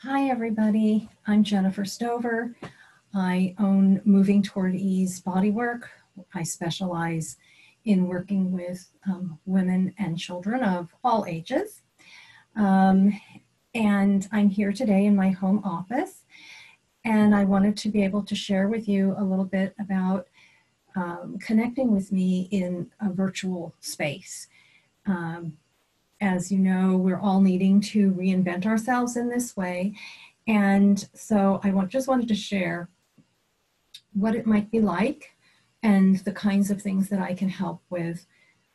Hi, everybody. I'm Jennifer Stover. I own Moving Toward Ease Bodywork. I specialize in working with women and children of all ages. And I'm here today in my home office. And I wanted to be able to share with you a little bit about connecting with me in a virtual space. As you know, we're all needing to reinvent ourselves in this way. And so I just wanted to share what it might be like and the kinds of things that I can help with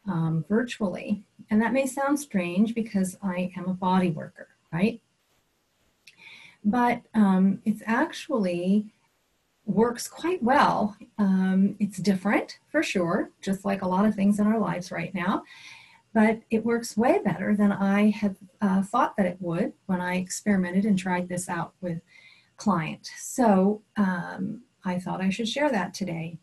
virtually. And that may sound strange because I am a body worker, right? But it's actually works quite well. It's different for sure, just like a lot of things in our lives right now. But it works way better than I had thought that it would when I experimented and tried this out with client. So I thought I should share that today.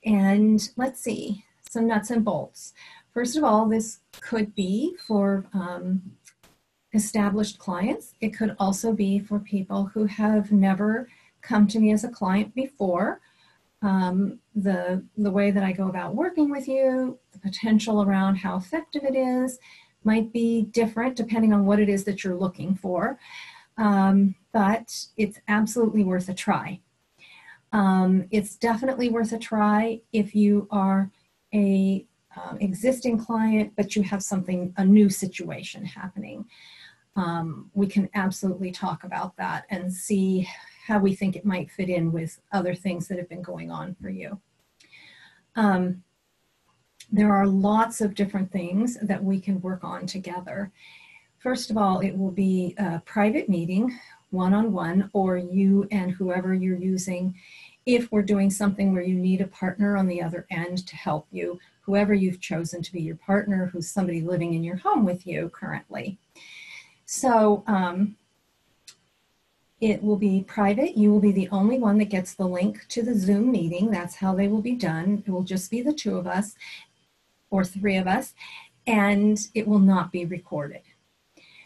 And let's see, some nuts and bolts. First of all, this could be for established clients. It could also be for people who have never come to me as a client before. The way that I go about working with you, the potential around how effective it is might be different depending on what it is that you're looking for, but it's absolutely worth a try. It's definitely worth a try if you are a existing client, but you have a new situation happening. We can absolutely talk about that and see how we think it might fit in with other things that have been going on for you. There are lots of different things that we can work on together. First of all, it will be a private meeting, one-on-one, or you and whoever you're using. If we're doing something where you need a partner on the other end to help you, whoever you've chosen to be your partner, who's somebody living in your home with you currently. So it will be private. You will be the only one that gets the link to the Zoom meeting. That's how they will be done. It will just be the two of us or three of us, and it will not be recorded.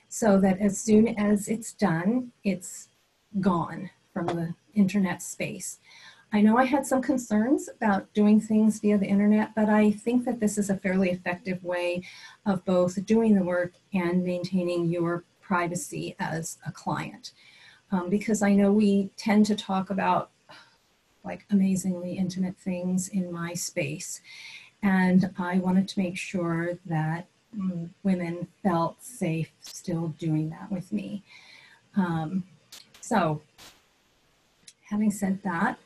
So that as soon as it's done, it's gone from the internet space. I know I had some concerns about doing things via the internet, but I think that this is a fairly effective way of both doing the work and maintaining your privacy as a client. Because I know we tend to talk about like amazingly intimate things in my space. And I wanted to make sure that women felt safe still doing that with me. So having said that,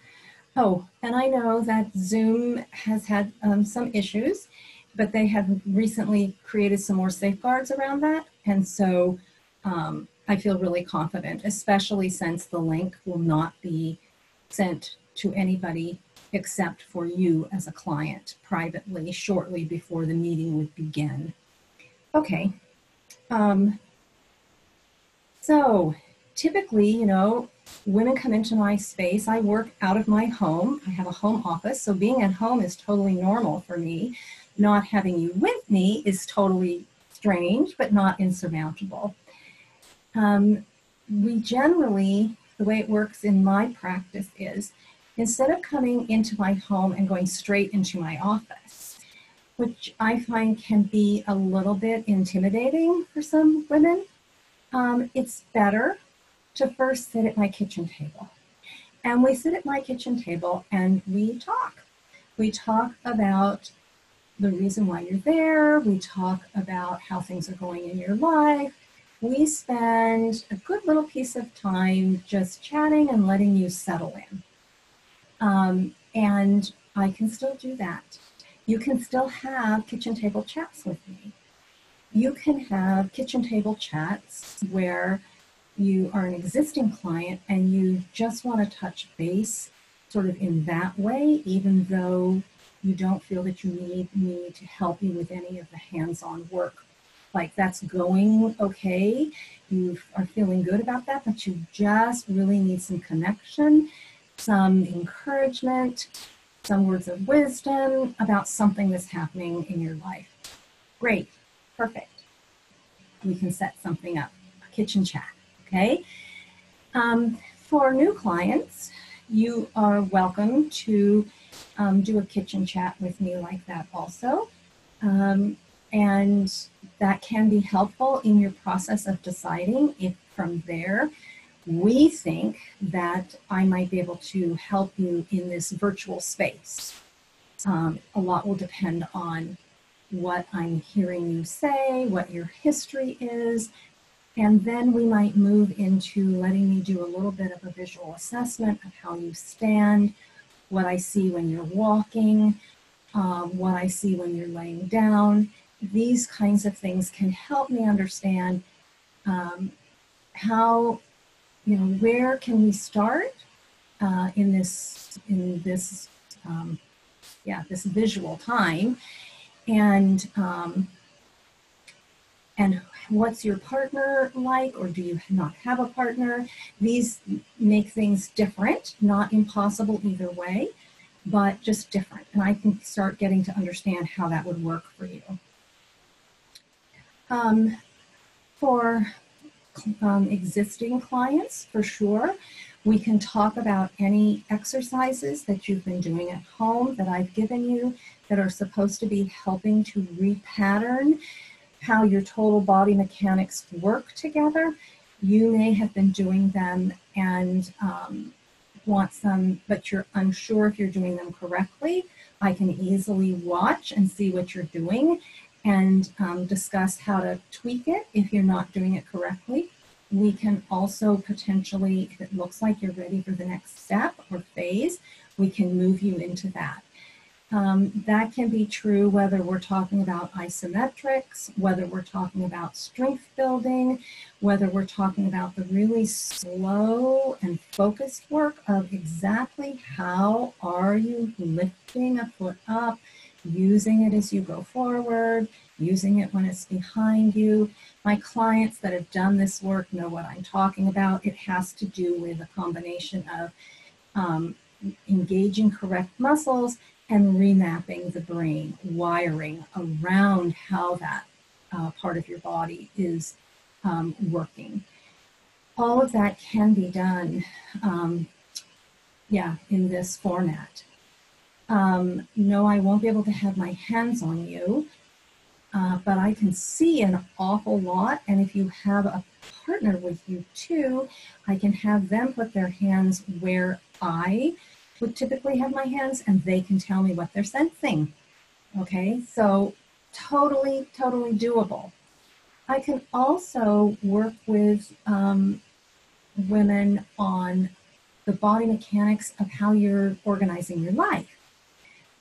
oh, and I know that Zoom has had some issues, but they have recently created some more safeguards around that. And so I feel really confident, especially since the link will not be sent to anybody except for you as a client privately shortly before the meeting would begin. Okay. So typically, you know, women come into my space. I work out of my home. I have a home office. So being at home is totally normal for me. Not having you with me is totally strange, but not insurmountable. We generally, the way it works in my practice is, instead of coming into my home and going straight into my office, which I find can be a little bit intimidating for some women, it's better to first sit at my kitchen table. And we sit at my kitchen table and we talk. We talk about the reason why you're there. We talk about how things are going in your life. We spend a good little piece of time just chatting and letting you settle in. And I can still do that. You can still have kitchen table chats with me. You can have kitchen table chats where you are an existing client and you just want to touch base sort of in that way, even though you don't feel that you need me to help you with any of the hands-on work. Like that's going okay, you are feeling good about that, but you just really need some connection, some encouragement, some words of wisdom about something that's happening in your life. Great, perfect. We can set something up, a kitchen chat, okay? For new clients, you are welcome to do a kitchen chat with me like that also. And that can be helpful in your process of deciding if from there we think that I might be able to help you in this virtual space. A lot will depend on what I'm hearing you say, what your history is, and then we might move into letting me do a little bit of a visual assessment of how you stand, what I see when you're walking, what I see when you're laying down. These kinds of things can help me understand how, where can we start in this this visual time, and what's your partner like, or do you not have a partner? These make things different, not impossible either way, but just different. And I can start getting to understand how that would work for you. For existing clients, for sure, we can talk about any exercises that you've been doing at home that I've given you that are supposed to be helping to repattern how your total body mechanics work together. You may have been doing them and want some, but you're unsure if you're doing them correctly. I can easily watch and see what you're doing and discuss how to tweak it if you're not doing it correctly. We can also potentially, if it looks like you're ready for the next step or phase, we can move you into that. That can be true whether we're talking about isometrics, whether we're talking about strength building, whether we're talking about the really slow and focused work of exactly how are you lifting a foot up, using it as you go forward, using it when it's behind you. My clients that have done this work know what I'm talking about. It has to do with a combination of engaging correct muscles and remapping the brain, wiring around how that part of your body is working. All of that can be done, in this format. No, I won't be able to have my hands on you, but I can see an awful lot. And if you have a partner with you too, I can have them put their hands where I would typically have my hands, and they can tell me what they're sensing. Okay, so totally doable. I can also work with women on the body mechanics of how you're organizing your life.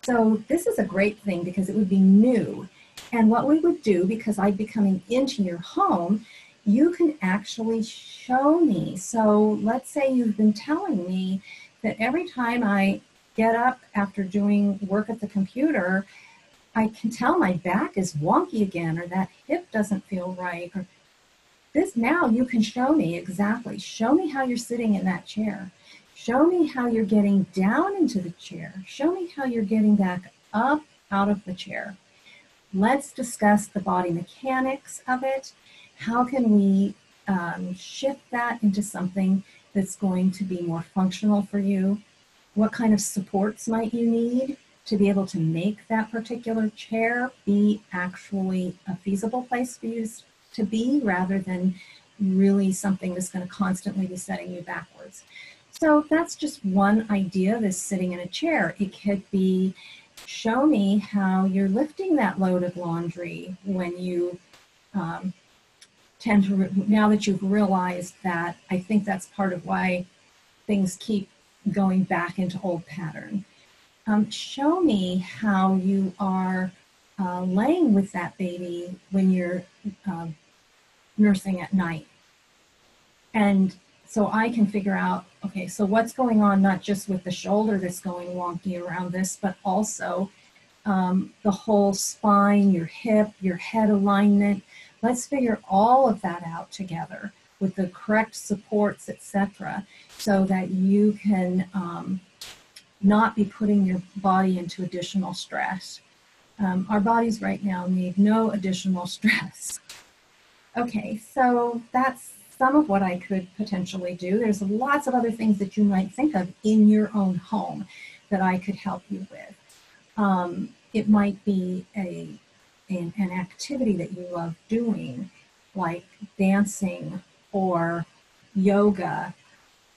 So this is a great thing because it would be new. And what we would do, because I'd be coming into your home, you can actually show me. So let's say you've been telling me that every time I get up after doing work at the computer, I can tell my back is wonky again, or that hip doesn't feel right. Or this, now you can show me exactly. Show me how you're sitting in that chair. Show me how you're getting down into the chair. Show me how you're getting back up out of the chair. Let's discuss the body mechanics of it. How can we shift that into something that's going to be more functional for you? What kind of supports might you need to be able to make that particular chair be actually a feasible place for you to be, rather than really something that's going to constantly be setting you backwards? So that's just one idea, this sitting in a chair. It could be, show me how you're lifting that load of laundry when you tend to, now that you've realized that, I think that's part of why things keep going back into old pattern. Show me how you are laying with that baby when you're nursing at night. And so I can figure out, okay, so what's going on, not just with the shoulder that's going wonky around this, but also the whole spine, your hip, your head alignment. Let's figure all of that out together with the correct supports, etc., so that you can not be putting your body into additional stress. Our bodies right now need no additional stress. Okay, so that's some of what I could potentially do. There's lots of other things that you might think of in your own home that I could help you with. It might be an activity that you love doing, like dancing or yoga,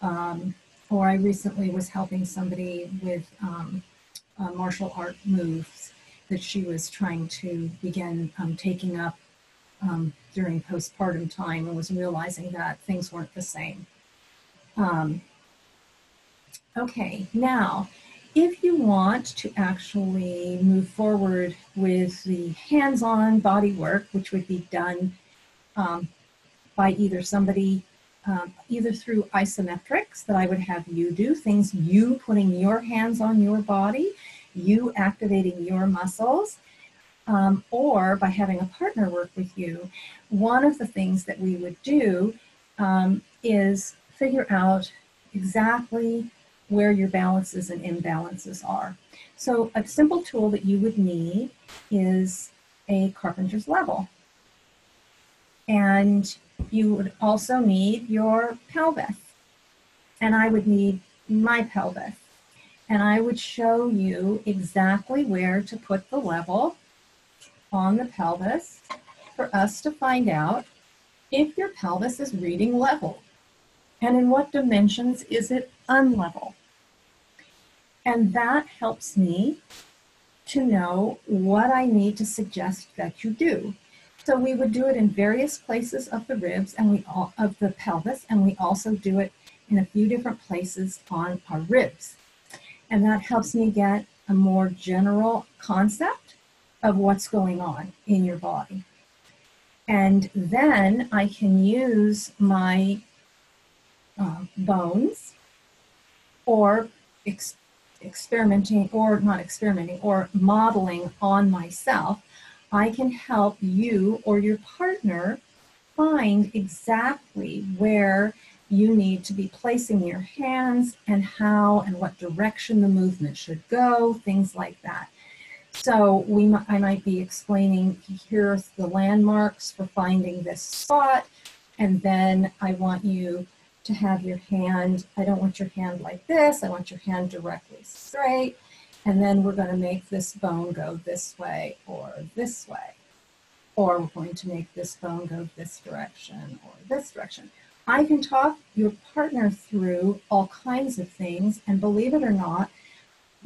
or I recently was helping somebody with martial art moves that she was trying to begin taking up during postpartum time, and was realizing that things weren't the same. Okay, now, if you want to actually move forward with the hands-on body work, which would be done by either somebody, either through isometrics that I would have you do, things you putting your hands on your body, you activating your muscles, or by having a partner work with you, one of the things that we would do is figure out exactly where your balances and imbalances are. So a simple tool that you would need is a carpenter's level. And you would also need your pelvis. And I would need my pelvis. And I would show you exactly where to put the level on the pelvis for us to find out if your pelvis is reading level. And in what dimensions is it unlevel? And that helps me to know what I need to suggest that you do. So we would do it in various places of the ribs and of the pelvis, and we also do it in a few different places on our ribs. And that helps me get a more general concept of what's going on in your body. And then I can use my bones or experimenting, or not experimenting, or modeling on myself. I can help you or your partner find exactly where you need to be placing your hands and how and what direction the movement should go, things like that. So I might be explaining, here's the landmarks for finding this spot, and then I want you to have your hand, I don't want your hand like this, I want your hand directly straight, and then we're going to make this bone go this way or this way, or we're going to make this bone go this direction or this direction. I can talk your partner through all kinds of things, and believe it or not,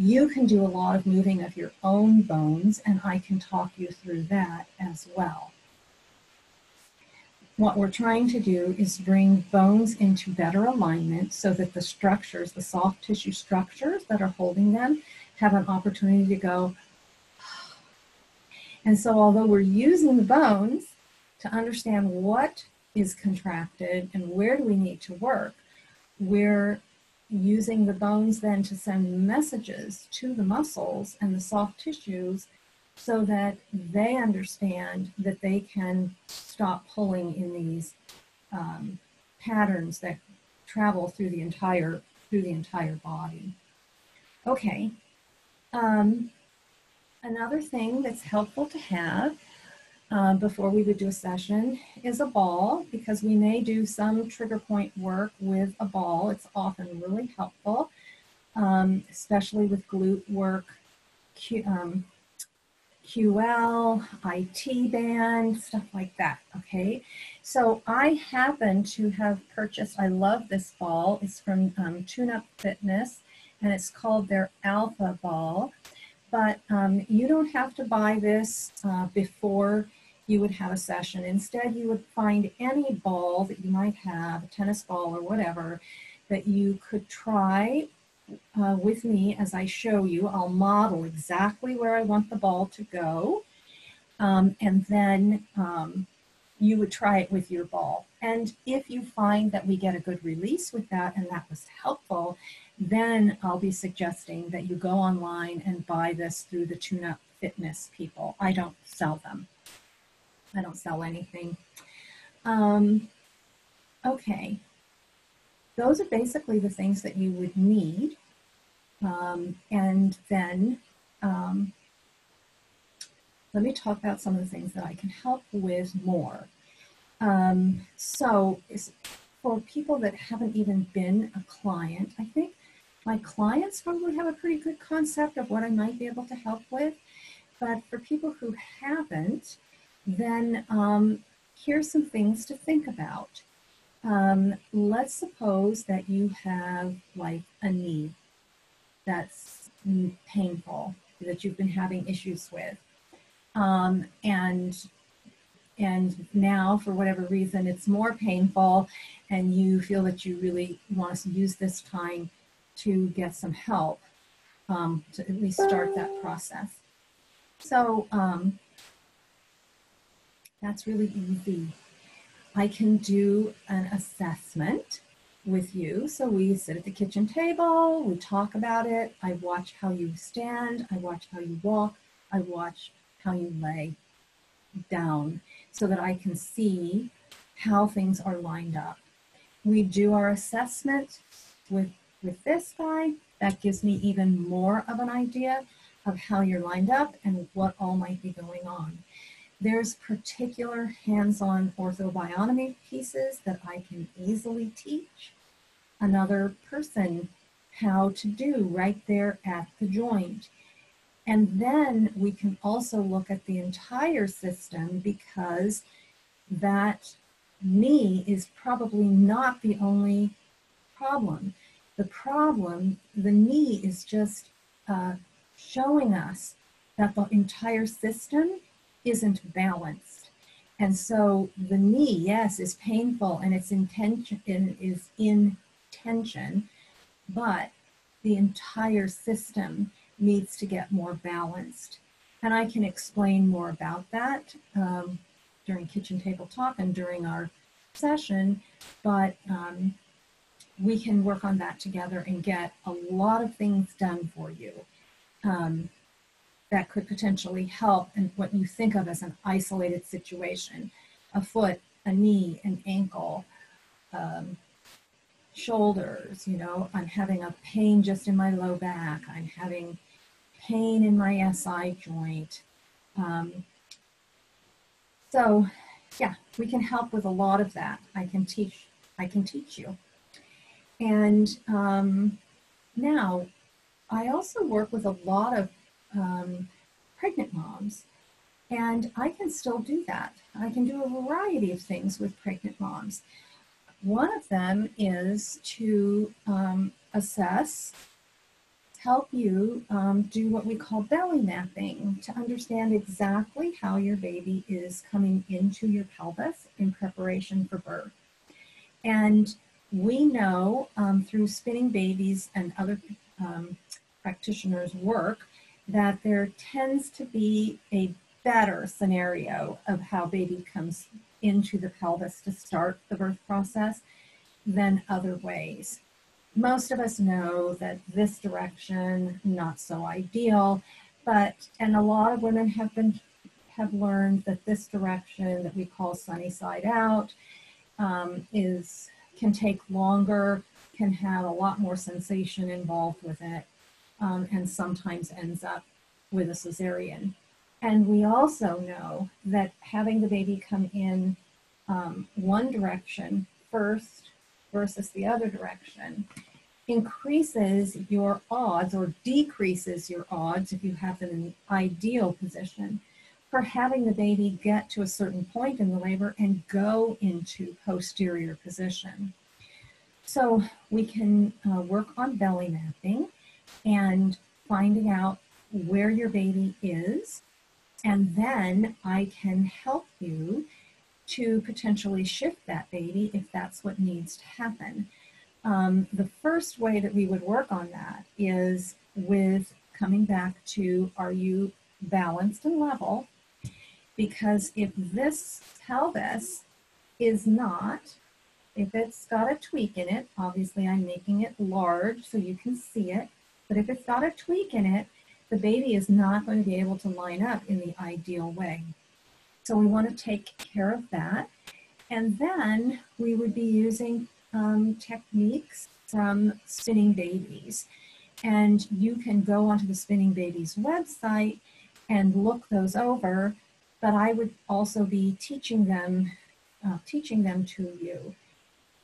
you can do a lot of moving of your own bones, and I can talk you through that as well. What we're trying to do is bring bones into better alignment so that the structures, the soft tissue structures that are holding them, have an opportunity to go. And so although we're using the bones to understand what is contracted and where do we need to work, we're using the bones then to send messages to the muscles and the soft tissues so that they understand that they can stop pulling in these patterns that travel through the entire body. Okay. Another thing that's helpful to have before we would do a session is a ball, because we may do some trigger point work with a ball. It's often really helpful, especially with glute work, QL, IT band, stuff like that, okay? So I happen to have purchased, I love this ball. It's from Tune Up Fitness, and it's called their Alpha Ball. But you don't have to buy this before you would have a session. Instead, you would find any ball that you might have, a tennis ball or whatever, that you could try with me as I show you. I'll model exactly where I want the ball to go, and then you would try it with your ball. And if you find that we get a good release with that and that was helpful, then I'll be suggesting that you go online and buy this through the Tune Up Fitness people. I don't sell them. I don't sell anything. Okay. Those are basically the things that you would need. And then let me talk about some of the things that I can help with more. So for people that haven't even been a client, I think my clients probably have a pretty good concept of what I might be able to help with. But for people who haven't, then here's some things to think about. Let's suppose that you have like a knee that's painful, that you've been having issues with. And now, for whatever reason, it's more painful, and you feel that you really want to use this time to get some help, to at least start that process. So that's really easy. I can do an assessment with you. So we sit at the kitchen table, we talk about it. I watch how you stand, I watch how you walk, I watch how you lay down so that I can see how things are lined up. We do our assessment with this guy. That gives me even more of an idea of how you're lined up and what all might be going on. There's particular hands-on orthobionomy pieces that I can easily teach another person how to do right there at the joint. And then we can also look at the entire system, because that knee is probably not the only problem. The knee is just showing us that the entire system isn't balanced. And so the knee, yes, is painful and it's in tension, but the entire system needs to get more balanced. And I can explain more about that during kitchen table talk and during our session, but we can work on that together and get a lot of things done for you that could potentially help in what you think of as an isolated situation: a foot, a knee, an ankle, shoulders. You know, I'm having a pain just in my low back, I'm having pain in my SI joint. So yeah, we can help with a lot of that. I can teach you. And now I also work with a lot of pregnant moms, and I can still do that. I can do a variety of things with pregnant moms. One of them is to help you do what we call belly mapping, to understand exactly how your baby is coming into your pelvis in preparation for birth. And we know through spinning babies and other practitioners' work that there tends to be a better scenario of how baby comes into the pelvis to start the birth process than other ways. Most of us know that this direction, not so ideal, and a lot of women have learned that this direction that we call sunny side out can take longer, can have a lot more sensation involved with it, and sometimes ends up with a cesarean. And we also know that having the baby come in one direction first versus the other direction increases your odds, or decreases your odds if you have them in the ideal position, for having the baby get to a certain point in the labor and go into posterior position. So we can work on belly mapping and finding out where your baby is, and then I can help you to potentially shift that baby if that's what needs to happen. The first way that we would work on that is with coming back to, are you balanced and level? Because if this pelvis is not, if it's got a tweak in it, obviously I'm making it large so you can see it, but if it's got a tweak in it, the baby is not going to be able to line up in the ideal way. So we want to take care of that. And then we would be using techniques from Spinning Babies. And you can go onto the Spinning Babies website and look those over, but I would also be teaching them to you.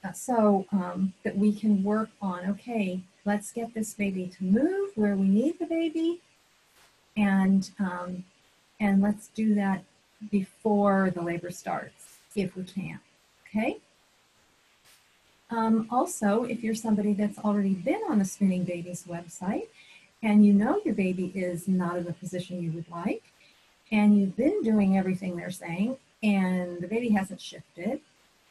that we can work on, okay, let's get this baby to move where we need the baby, and let's do that before the labor starts, if we can, okay? Also, if you're somebody that's already been on the Spinning Babies website, and you know your baby is not in the position you would like, and you've been doing everything they're saying, and the baby hasn't shifted,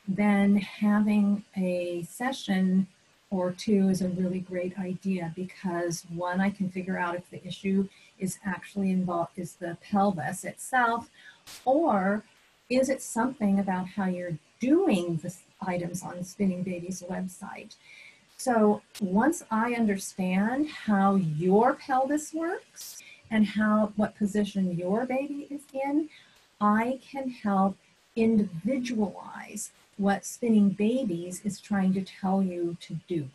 then having a session or two is a really great idea, because one, I can figure out if the issue is actually involved, is the pelvis itself, or is it something about how you're doing the items on Spinning Babies website. So once I understand how your pelvis works and what position your baby is in, I can help individualize what Spinning Babies is trying to tell you to do.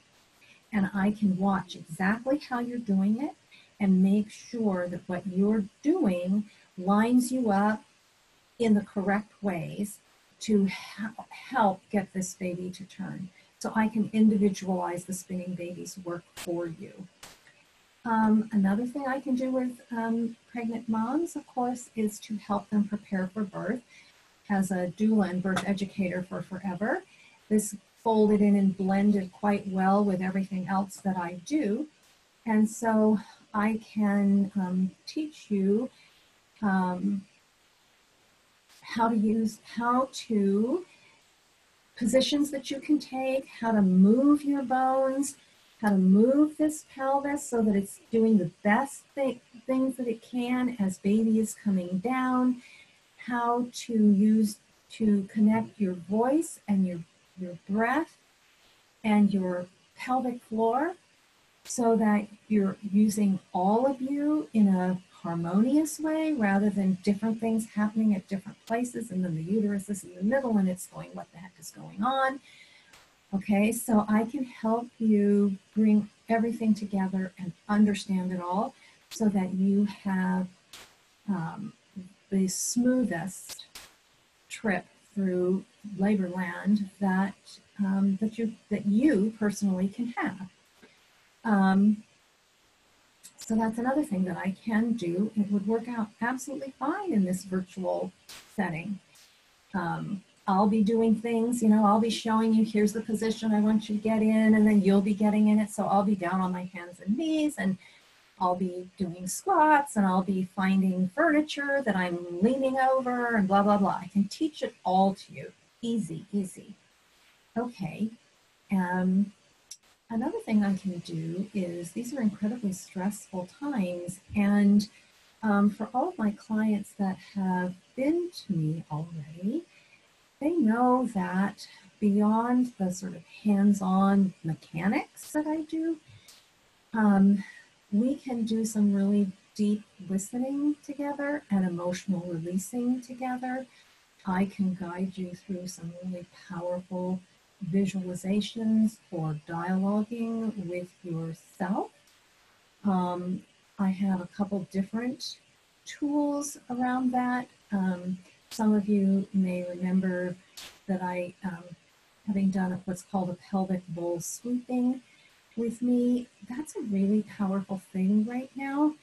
And I can watch exactly how you're doing it and make sure that what you're doing lines you up in the correct ways to help get this baby to turn. So I can individualize the Spinning Babies work for you. Another thing I can do with pregnant moms, of course, is to help them prepare for birth. As a doula and birth educator for forever, this folded in and blended quite well with everything else that I do. And so I can teach you how to positions that you can take, how to move your bones, how to move this pelvis so that it's doing the best things that it can as baby is coming down, how to connect your voice and your breath and your pelvic floor so that you're using all of you in a harmonious way rather than different things happening at different places, and then the uterus is in the middle and it's going, what the heck is going on? Okay, so I can help you bring everything together and understand it all so that you have the smoothest trip through labor land that you personally can have. So that's another thing that I can do. It would work out absolutely fine in this virtual setting. I'll be doing things, I'll be showing you, here's the position I want you to get in, and then you'll be getting in it. So I'll be down on my hands and knees, and I'll be doing squats, and I'll be finding furniture that I'm leaning over, and blah, blah, blah. I can teach it all to you. Easy, easy. Okay. Another thing I can do is, these are incredibly stressful times, and for all of my clients that have been to me already, they know that beyond the sort of hands-on mechanics that I do, we can do some really deep listening together and emotional releasing together. I can guide you through some really powerful visualizations or dialoguing with yourself. I have a couple different tools around that. Some of you may remember that I, having done what's called a pelvic bowl sweeping with me, that's a really powerful thing right now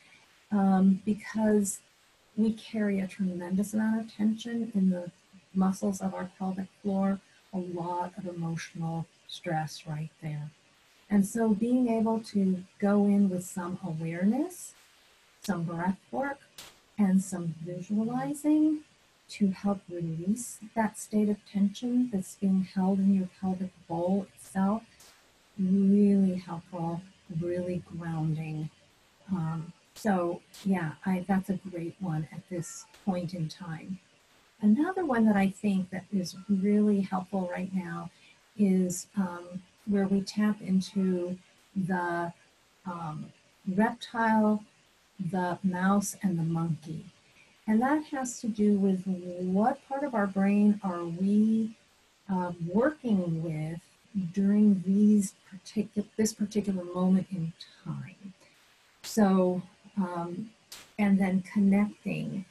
because we carry a tremendous amount of tension in the muscles of our pelvic floor, a lot of emotional stress right there. And so being able to go in with some awareness, some breath work, and some visualizing to help release that state of tension that's being held in your pelvic bowl itself, really helpful, really grounding. So yeah, that's a great one at this point in time. Another one that I think that is really helpful right now is where we tap into the reptile, the mouse, and the monkey. And that has to do with what part of our brain are we working with during this particular moment in time. So, and then connecting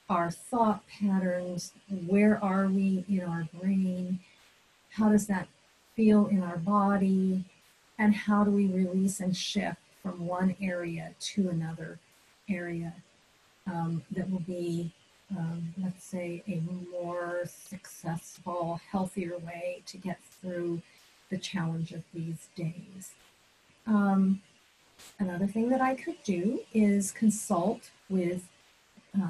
our thought patterns, where are we in our brain, how does that feel in our body, and how do we release and shift from one area to another area that will be, let's say, a more successful, healthier way to get through the challenge of these days. Another thing that I could do is consult with,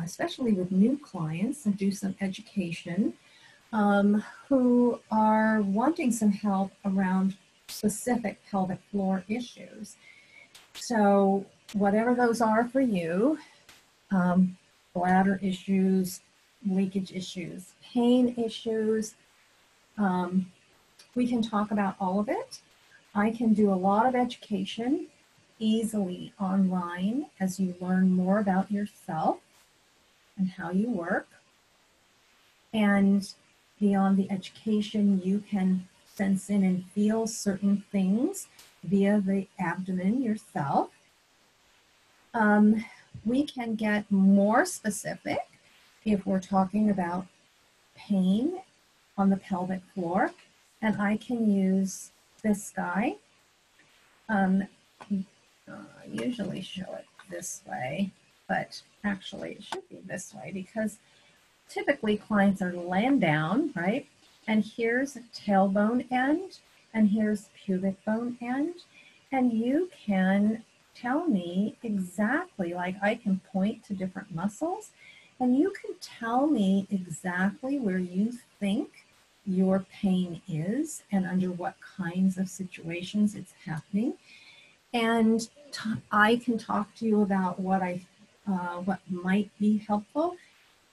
especially with new clients, and do some education who are wanting some help around specific pelvic floor issues. So whatever those are for you, bladder issues, leakage issues, pain issues, we can talk about all of it. I can do a lot of education easily online as you learn more about yourself and how you work. And beyond the education, you can sense in and feel certain things via the abdomen yourself. We can get more specific if we're talking about pain on the pelvic floor, and I can use this guy. I usually show it this way, but actually it should be this way because typically clients are laying down, right? And here's tailbone end, and here's pubic bone end. And you can tell me exactly, like I can point to different muscles, and you can tell me exactly where you think your pain is and under what kinds of situations it's happening. And I can talk to you about what might be helpful.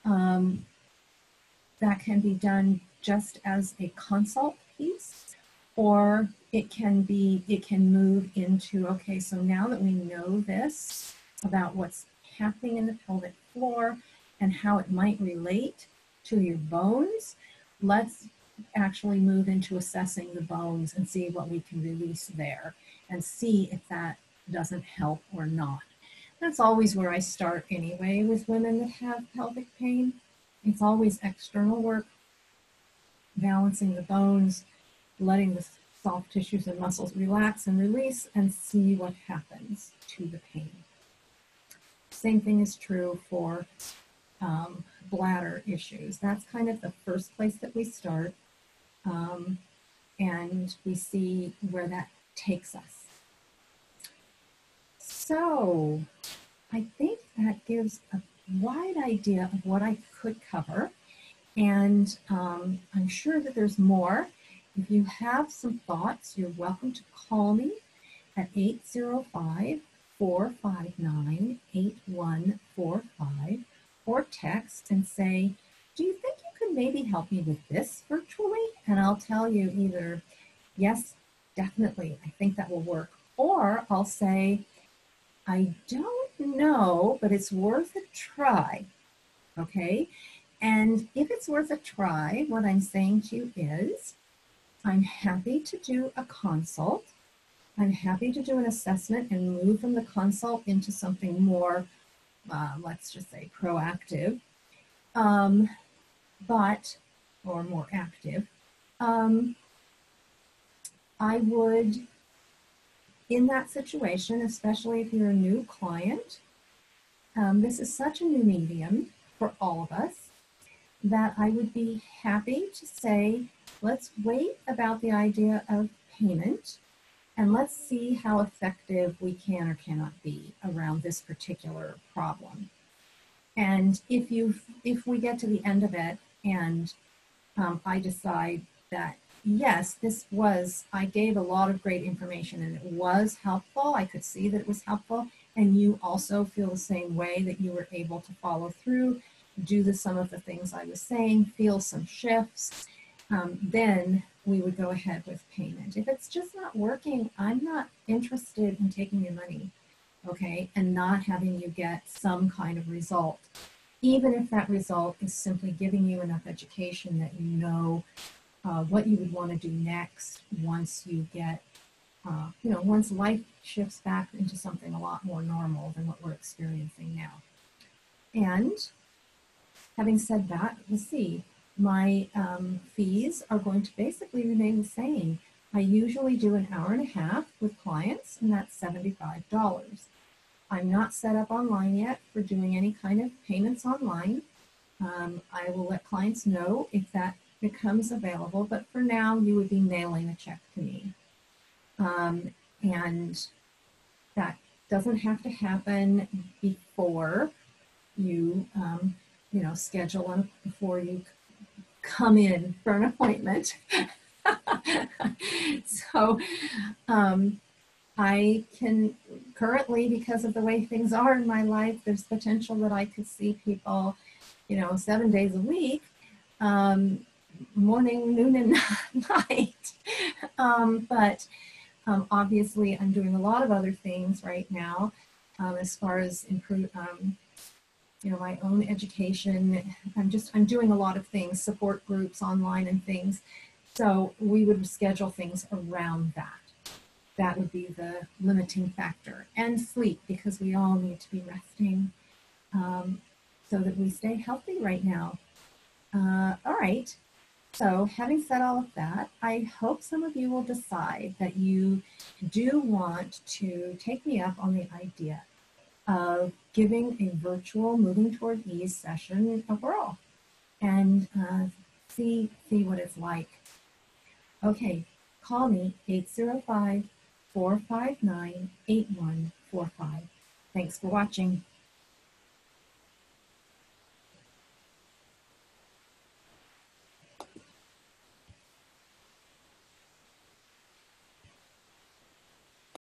That can be done just as a consult piece, or it can move into, okay, so now that we know this about what's happening in the pelvic floor and how it might relate to your bones, let's actually move into assessing the bones and see what we can release there and see if that doesn't help or not. That's always where I start anyway with women that have pelvic pain. It's always external work, balancing the bones, letting the soft tissues and muscles relax and release, and see what happens to the pain. Same thing is true for bladder issues. That's kind of the first place that we start, and we see where that takes us. So I think that gives a wide idea of what I could cover, and I'm sure that there's more. If you have some thoughts, you're welcome to call me at 805-459-8145 or text and say, do you think you could maybe help me with this virtually? And I'll tell you either, yes, definitely, I think that will work, or I'll say, I don't know, but it's worth a try, okay? And if it's worth a try, what I'm saying to you is, I'm happy to do a consult. I'm happy to do an assessment and move from the consult into something more, let's just say proactive, or more active. I would, in that situation, especially if you're a new client, this is such a new medium for all of us that I would be happy to say, let's wait about the idea of payment and let's see how effective we can or cannot be around this particular problem. And if we get to the end of it and I decide that, yes, I gave a lot of great information and it was helpful, I could see that it was helpful, and you also feel the same way, that you were able to follow through, do some of the things I was saying, feel some shifts, then we would go ahead with payment. If it's just not working, I'm not interested in taking your money, okay, and not having you get some kind of result, even if that result is simply giving you enough education that you know what you would want to do next once you get, once life shifts back into something a lot more normal than what we're experiencing now. And having said that, let's see, my fees are going to basically remain the same. I usually do an hour and a half with clients, and that's $75. I'm not set up online yet for doing any kind of payments online. I will let clients know if that becomes available, but for now, you would be mailing a check to me. And that doesn't have to happen before you, schedule them, before you come in for an appointment. So I can currently, because of the way things are in my life, there's potential that I could see people, 7 days a week, morning, noon, and night. But obviously, I'm doing a lot of other things right now as far as improve, my own education. I'm doing a lot of things, support groups online and things. So we would schedule things around that. That would be the limiting factor. And sleep, because we all need to be resting so that we stay healthy right now. All right. So having said all of that, I hope some of you will decide that you do want to take me up on the idea of giving a virtual Moving Toward Ease session a whirl and see what it's like. Okay, call me 805-459-8145. Thanks for watching.